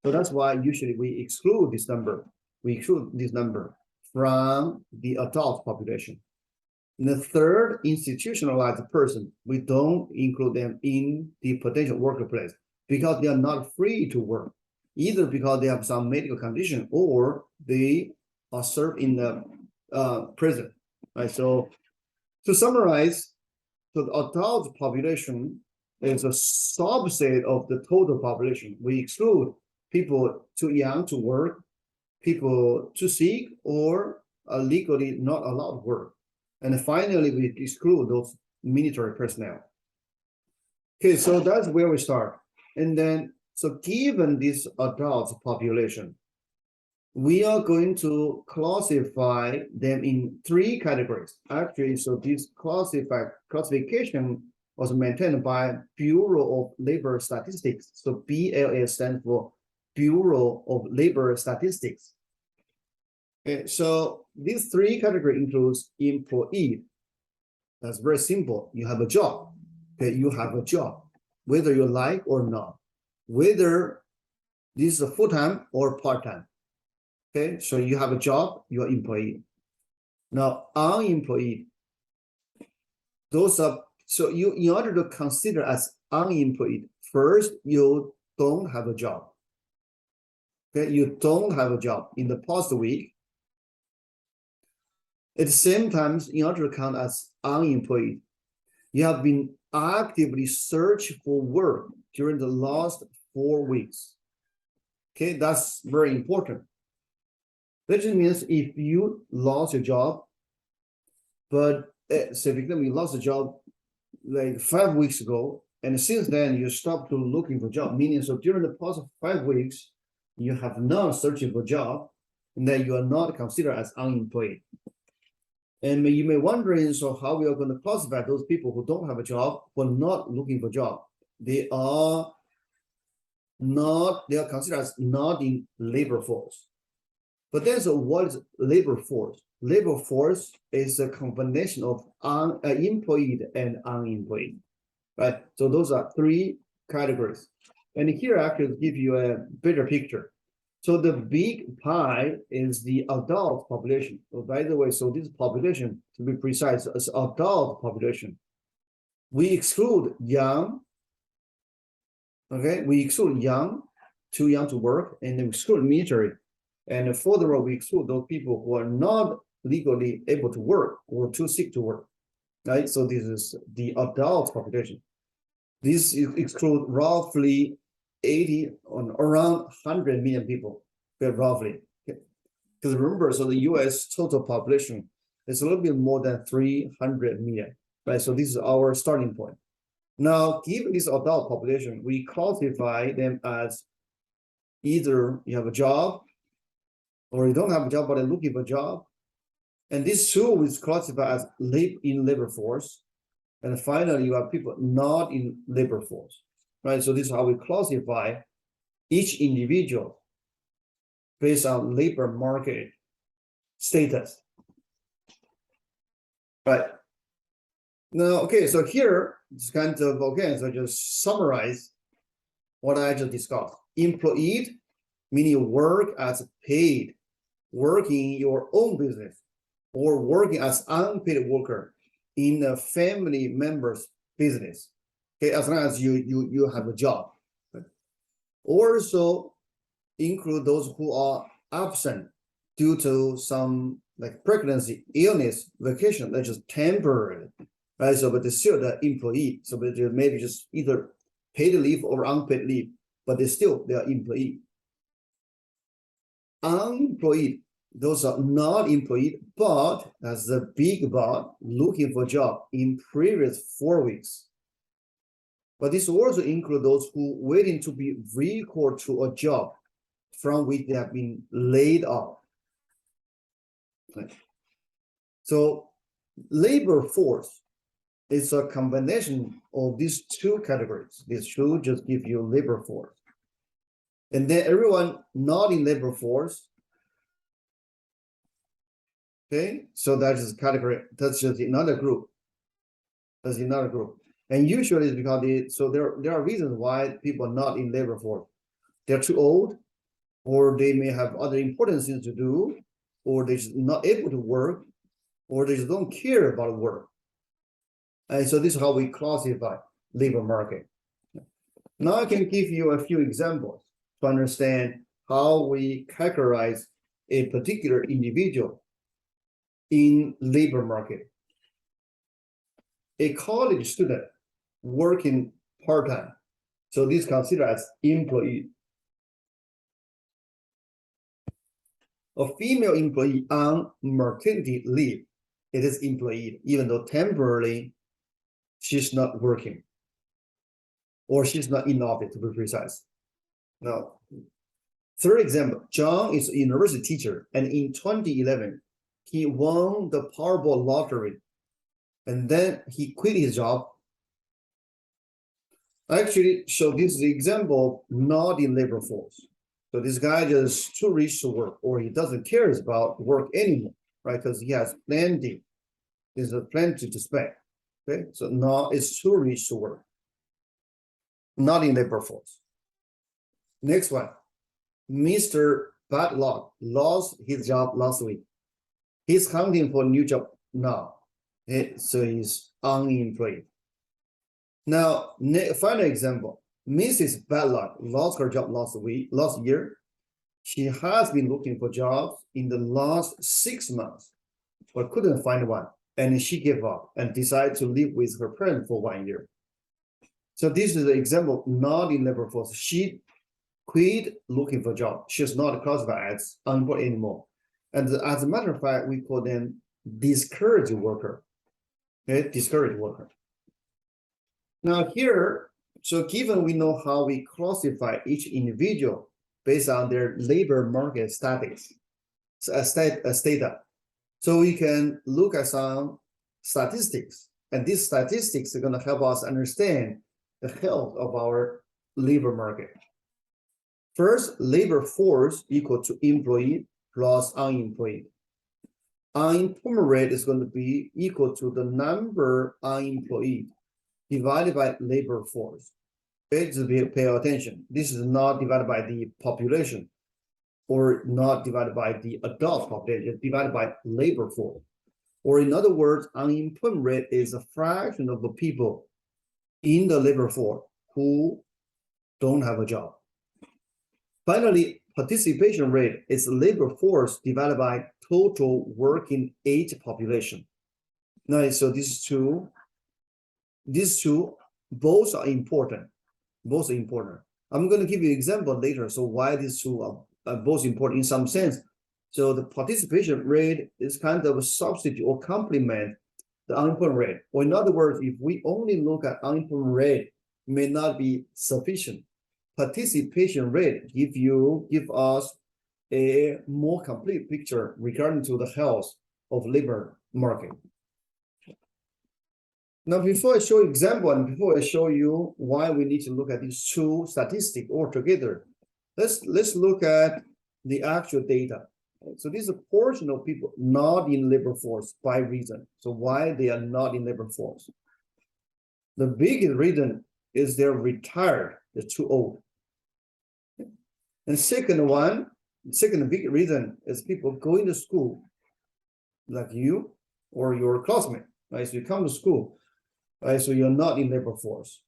So that's why usually we exclude this number. We exclude this number from the adult population. And the third, institutionalized person, we don't include them in the potential workplace because they are not free to work, either because they have some medical condition or they are served in the prison. Right. So to summarize, so the adult population is a subset of the total population. We exclude people too young to work, people too sick, or legally not allowed to work. And finally, we exclude those military personnel. Okay, so that's where we start. And then, so given this adult population, we are going to classify them in 3 categories. Actually, so this classification was maintained by Bureau of Labor Statistics. So BLS stands for Bureau of Labor Statistics. Okay, so these 3 categories includes employee. That's very simple. You have a job. Okay, you have a job, whether you like or not, whether this is a full-time or part-time. Okay, so you have a job, you're employee. Now, unemployed, those are, so you, in order to consider as unemployed, first, you don't have a job. Okay, you don't have a job in the past week. At the same time, in order to count as unemployed, you have been actively searching for work during the last 4 weeks. Okay, that's very important. That just means if you lost your job, but say for example, you lost a job like 5 weeks ago, and since then you stopped to looking for a job, meaning so during the past 5 weeks, you have not searching for a job, and then you are not considered as unemployed. And you may wondering, so how we are going to classify those people who don't have a job, who are not looking for a job? They are considered as not in labor force. But then, so what is labor force? Labor force is a combination of employed and unemployed, right? So those are 3 categories. And here I could give you a better picture. So the big pie is the adult population. So by the way, so this population, to be precise, is adult population. We exclude young, okay? We exclude young, too young to work, and we exclude military. And furthermore, we exclude those people who are not legally able to work or too sick to work, right? So this is the adult population. This excludes roughly 80 on around 100 million people, okay, roughly. Because remember, so the US total population is a little bit more than 300 million, right? So this is our starting point. Now, given this adult population, we classify them as either you have a job or you don't have a job, but are looking for a job. And this too is classified as in labor force. And finally, you have people not in labor force, right? So this is how we classify each individual based on labor market status, right? Now, okay, so here it's kind of, okay, so just summarize what I just discussed. Employed, meaning you work as paid, working your own business, or working as unpaid worker in a family member's business, okay, as long as you have a job. Also include those who are absent due to some like pregnancy, illness, vacation, that's just temporary, right? So, but they're still the employee. So, but they maybe just either paid leave or unpaid leave, but they are employee. Unemployed, those are not employed, but as the big but looking for a job in previous 4 weeks. But this also includes those who waiting to be recalled to a job from which they have been laid off. Right. So labor force is a combination of these 2 categories. This should just give you labor force. And then everyone not in labor force, Okay, so that is category. That's just another group. That's another group. And usually it's because so there are reasons why people are not in labor force. They're too old, or they may have other important things to do, or they're just not able to work, or they just don't care about work. And so this is how we classify labor market. Now I can give you a few examples to understand how we categorize a particular individual in labor market. A college student working part-time, so this is considered as employee. A female employee on maternity leave, it is employee, even though temporarily she's not working, or she's not in office, to be precise. Now, third example, John is a university teacher, and in 2011, he won the Powerball lottery, and then he quit his job. Actually, so this is the example not in labor force. So this guy just too rich to work, or he doesn't care about work anymore, right? Because he has plenty, there's a plenty to spend. Okay, so now it's too rich to work, not in labor force. Next one, Mr. Bad Luck lost his job last week. He's hunting for a new job now. So he's unemployed. Now, final example, Mrs. Bad Luck lost her job last year. She has been looking for jobs in the last 6 months, but couldn't find one. And she gave up and decided to live with her parents for 1 year. So this is the example not in labor force. She quit looking for a job. She's not classified as unemployed anymore. And as a matter of fact, we call them discouraged worker. Okay, discouraged worker. Now here, so given we know how we classify each individual based on their labor market status, data, so we can look at some statistics, and these statistics are going to help us understand the health of our labor market. First, labor force equal to employee plus unemployed. Unemployment rate is going to be equal to the number unemployed divided by labor force. Okay, so pay attention. This is not divided by the population, or not divided by the adult population, it's divided by labor force. Or in other words, unemployment rate is a fraction of the people in the labor force who don't have a job. Finally, participation rate is labor force divided by total working age population. Now, so these two both are important. Both are important. I'm going to give you an example later. So why these two are both important in some sense. So the participation rate is kind of a substitute or complement the unemployment rate. Or in other words, if we only look at unemployment rate, may not be sufficient. Participation rate give us a more complete picture regarding to the health of labor market. Now, before I show example and before I show you why we need to look at these two statistics altogether, let's look at the actual data. So this is a portion of people not in labor force by reason. So why they are not in labor force? The biggest reason is they're retired, they're too old. And second big reason is people going to school, like you or your classmate, right? So you come to school, right? So you're not in labor force.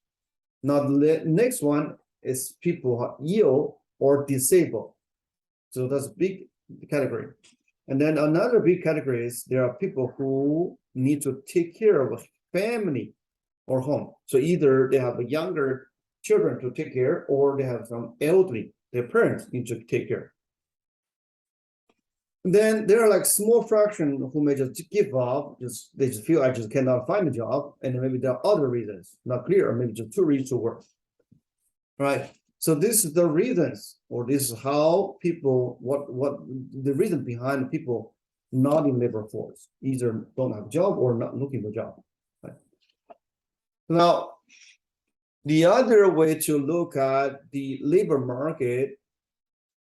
Now the next one is people who are ill or disabled. So that's a big category. And then another big category is there are people who need to take care of a family or home. So either they have younger children to take care, or they have some elderly, their parents need to take care. And then there are like small fraction who may just give up, they just feel I just cannot find a job, and then maybe there are other reasons, not clear, or maybe just too rich to work. Right. So this is the reasons, or this is how people, what the reason behind people not in labor force, either don't have a job or not looking for a job. Right. Now, the other way to look at the labor market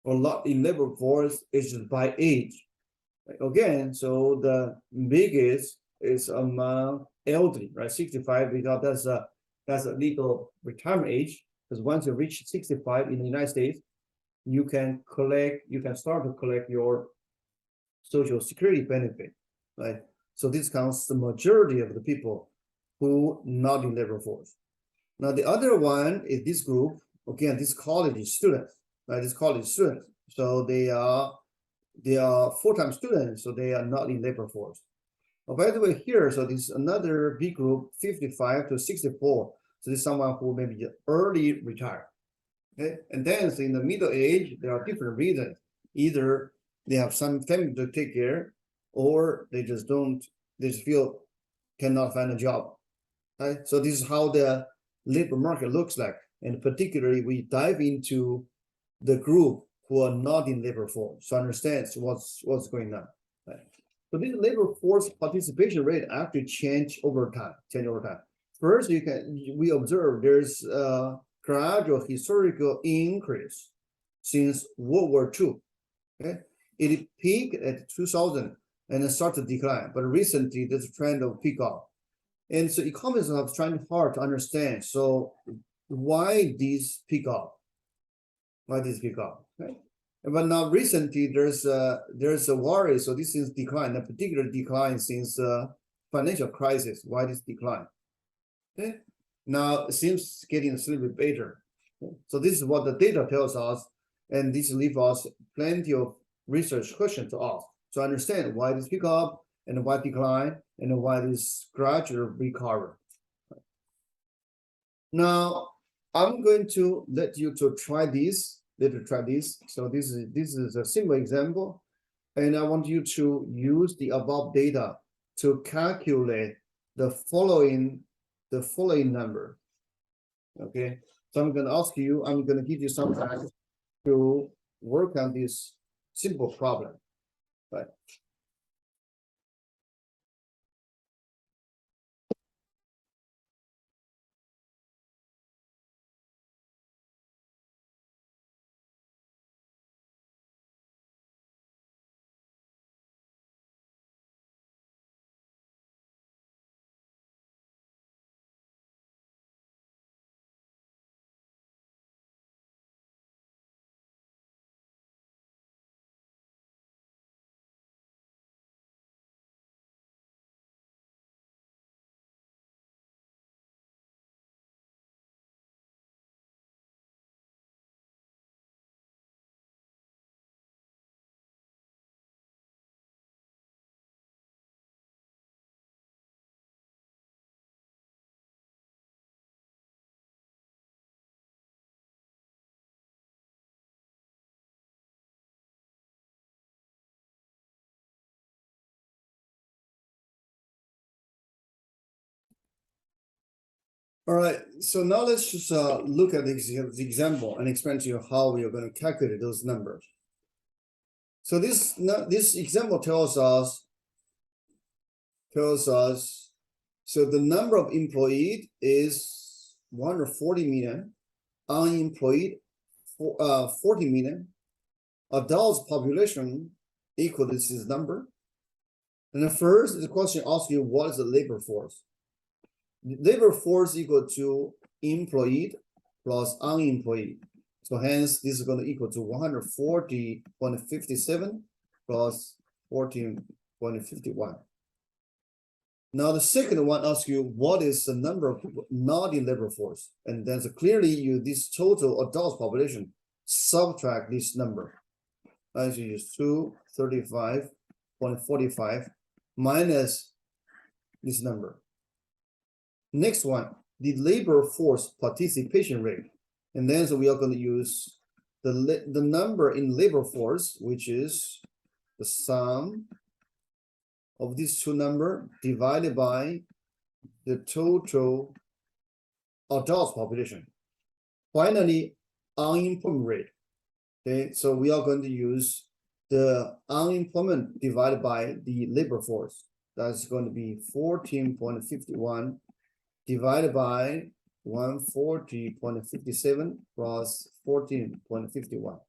or not in labor force is by age. Again, so the biggest is among elderly, right? 65, because that's a legal retirement age. Because once you reach 65 in the United States, you can start to collect your social security benefit, right? So this counts the majority of the people who not in labor force. Now the other one is this group, again, this college students, right? This college students. So they are full-time students, so they are not in labor force. Oh, by the way, here, so this is another big group, 55 to 64. So this is someone who may be early retired. Okay, and then so in the middle age, there are different reasons. Either they have some family to take care, or they just feel cannot find a job. Right? So this is how the labor market looks like. And particularly, we dive into the group who are not in labor force to understand what's going on. Right? So this labor force participation rate actually change over time. First, we observe there's a gradual historical increase since World War II. Okay, it peaked at 2000 and then started to decline, but recently there's a trend of peak off. And so economists are trying hard to understand. So why these peak off? Why this peak off? Okay. But now recently there's a worry. So this is decline, a particular decline since financial crisis. Why this decline? Okay. Now it seems getting a little bit better. Okay. So this is what the data tells us, and this leaves us plenty of research questions to ask to understand why this pick up and why decline and why this gradual recover. Now I'm going to let you to try this. So this is a simple example, and I want you to use the above data to calculate the following number. Okay, so I'm going to give you some time to work on this simple problem. Right. All right, so now let's just look at the example and explain to you how we are going to calculate those numbers. So this example tells us, so the number of employed is 140 million, unemployed 40 million, adults population equal to this number. And the first, the question asks you, what is the labor force? Labor force equal to employed plus unemployed. So hence, this is going to equal to 140.57 plus 14.51. Now, the second one asks you, what is the number of people not in labor force? And then so clearly, this total adult population, subtract this number. As you use 235.45 minus this number. Next one, the labor force participation rate. And then so we are going to use the number in labor force, which is the sum of these two numbers divided by the total adult population. Finally, unemployment rate. Okay, so we are going to use the unemployment divided by the labor force. That's going to be 14.51 divided by 140.57 plus 14.51.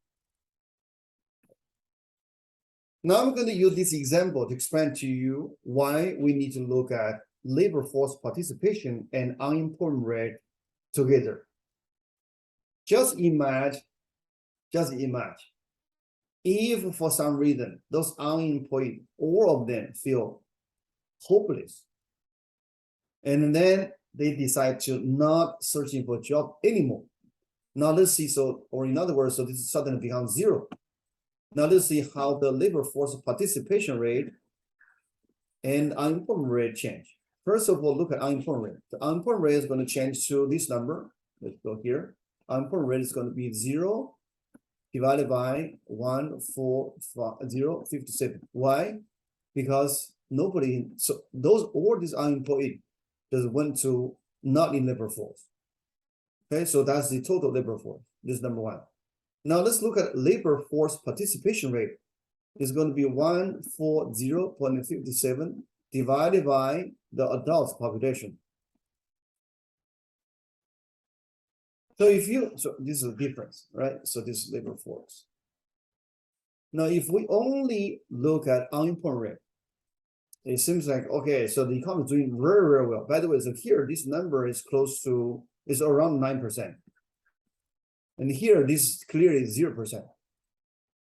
Now I'm going to use this example to explain to you why we need to look at labor force participation and unemployment rate together. Just imagine, if for some reason those unemployed, all of them feel hopeless, and then they decide to not searching for a job anymore. Now let's see, or in other words, so this suddenly becomes zero. Now let's see how the labor force participation rate and unemployment rate change. First of all, look at unemployment rate. The unemployment rate is going to change to this number. Let's go here. Unemployment rate is going to be 0 divided by 1,450,57. Why? Because nobody, so all these unemployed just went to not in labor force. Okay, so that's the total labor force. This is number one. Now let's look at labor force participation rate. It's going to be 140.57 divided by the adult population. So this is a difference, right? So this is labor force. Now, if we only look at unemployment rate, it seems like, okay, so the economy is doing very, very well. By the way, so here, this number is is around 9%. And here, this is clearly 0%. And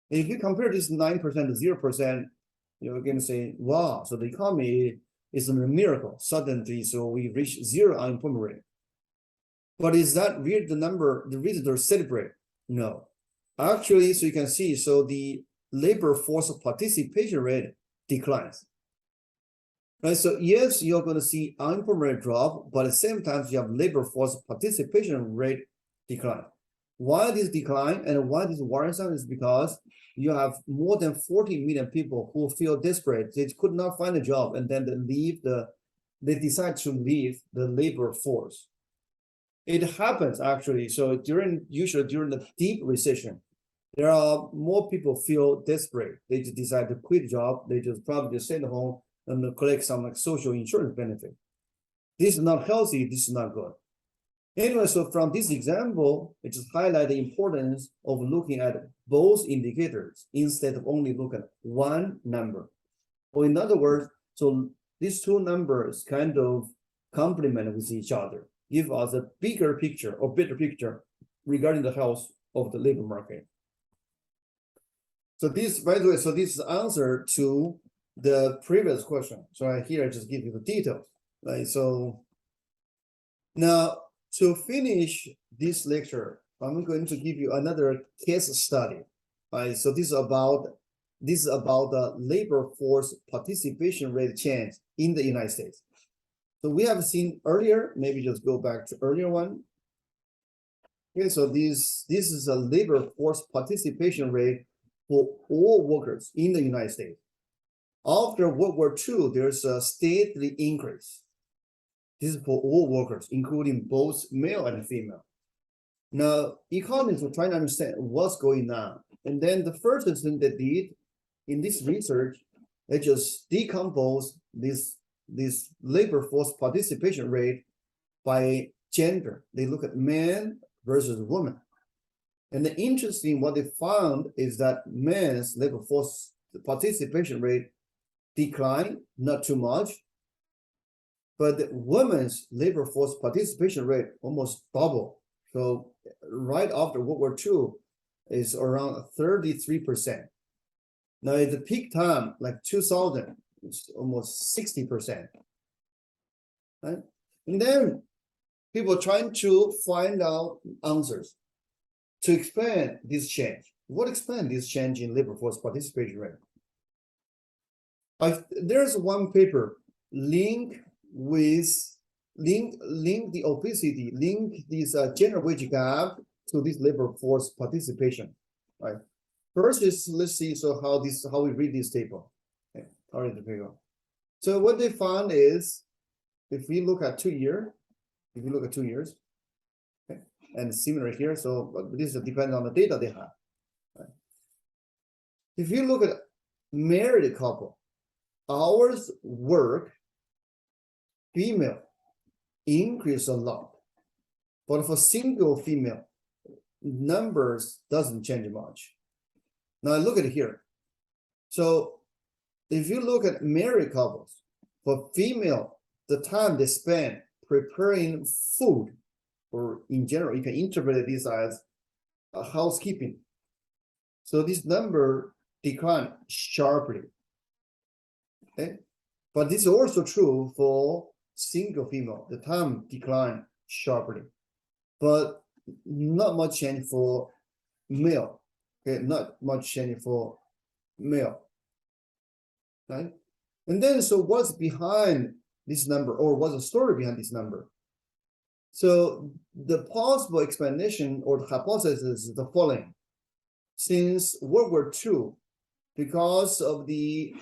if you compare this 9% to 0%, you're going to say, wow, so the economy is a miracle. Suddenly, so we reach zero unemployment rate. But is that really the reason to celebrate? No. Actually, so you can see, so the labor force participation rate declines. Right, so yes, you're going to see unemployment rate drop, but at the same time, you have labor force participation rate decline. Why this decline and why this worrisome is because you have more than 40 million people who feel desperate. They could not find a job, and then they decide to leave the labor force. It happens actually. So usually during the deep recession, there are more people feel desperate. They just decide to quit a job. They just probably stay at home and collect some like social insurance benefit. This is not healthy. This is not good. Anyway, so from this example, it just highlights the importance of looking at both indicators instead of only looking at one number. Or in other words, so these two numbers kind of complement with each other, give us a bigger picture or better picture regarding the health of the labor market. So this, by the way, so this is the answer to the previous question. So here I just give you the details, right? So now to finish this lecture, I'm going to give you another case study. Right? So this is about the labor force participation rate change in the United States. So we have seen earlier, maybe just go back to earlier one. Okay, so this is a labor force participation rate for all workers in the United States. After World War II, there's a steady increase. This is for all workers, including both male and female. Now, economists are trying to understand what's going on. And then the first thing they did in this research, they just decompose this labor force participation rate by gender. They look at men versus women. And the interesting what they found is that men's labor force participation rate declined, not too much, but the women's labor force participation rate almost double. So right after World War II is around 33%. Now at the peak time, like 2000, it's almost 60%. Right? And then people trying to find out answers to explain this change. What explains this change in labor force participation rate? There's one paper link the obesity, link this gender wage gap to this labor force participation. Right. First is let's see how we read this table. Okay, so what they found is if we look at 2 years, okay, and similar here, so this depends on the data they have. Right. If you look at married couple, hours work female increase a lot, but for single female, numbers doesn't change much. Now look at it here. So if you look at married couples, for female, the time they spend preparing food, or in general, you can interpret this as housekeeping. So this number declined sharply. Okay, but this is also true for single female. The time declined sharply, but not much change for male. Okay, not much change for male. Right, and then so what's behind this number, or what's the story behind this number? So the possible explanation or the hypothesis is the following: since World War II, because of the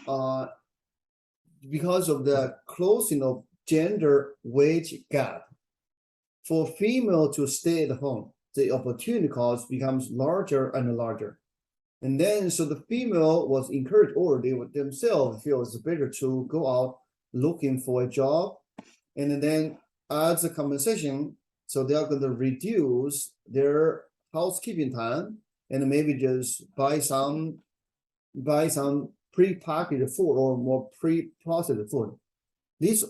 closing of gender wage gap, for female to stay at home, the opportunity cost becomes larger and larger. And then so the female was encouraged, or they would themselves feel it's better to go out looking for a job. And then as a compensation, so they are going to reduce their housekeeping time and maybe just buy some pre-packaged food or more pre-processed food. This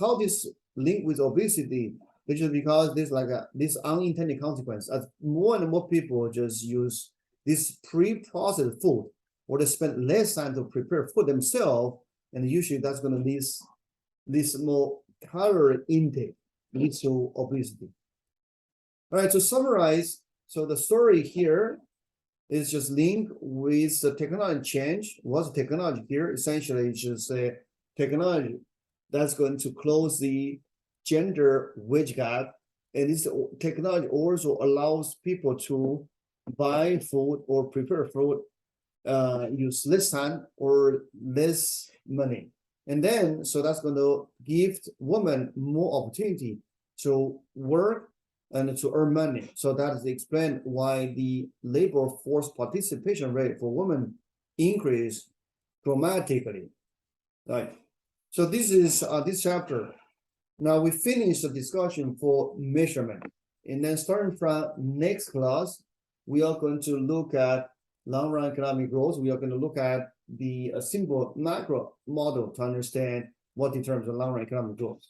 how this link with obesity, which is because there's like this unintended consequence, as more and more people just use this pre-processed food, or they spend less time to prepare food themselves, and usually that's going to lead this more calorie intake, leads to obesity. All right, to summarize, so the story here is just linked with the technology change. What's the technology here? Essentially, it's just a technology that's going to close the gender wage gap. And this technology also allows people to buy food or prepare food, use less time or less money. And then, so that's going to give women more opportunity to work and to earn money. So that is explained why the labor force participation rate for women increased dramatically. Right. So this is this chapter. Now we finish the discussion for measurement. And then starting from next class, we are going to look at long-run economic growth. We are going to look at the simple macro model to understand what determines the long-run economic growth.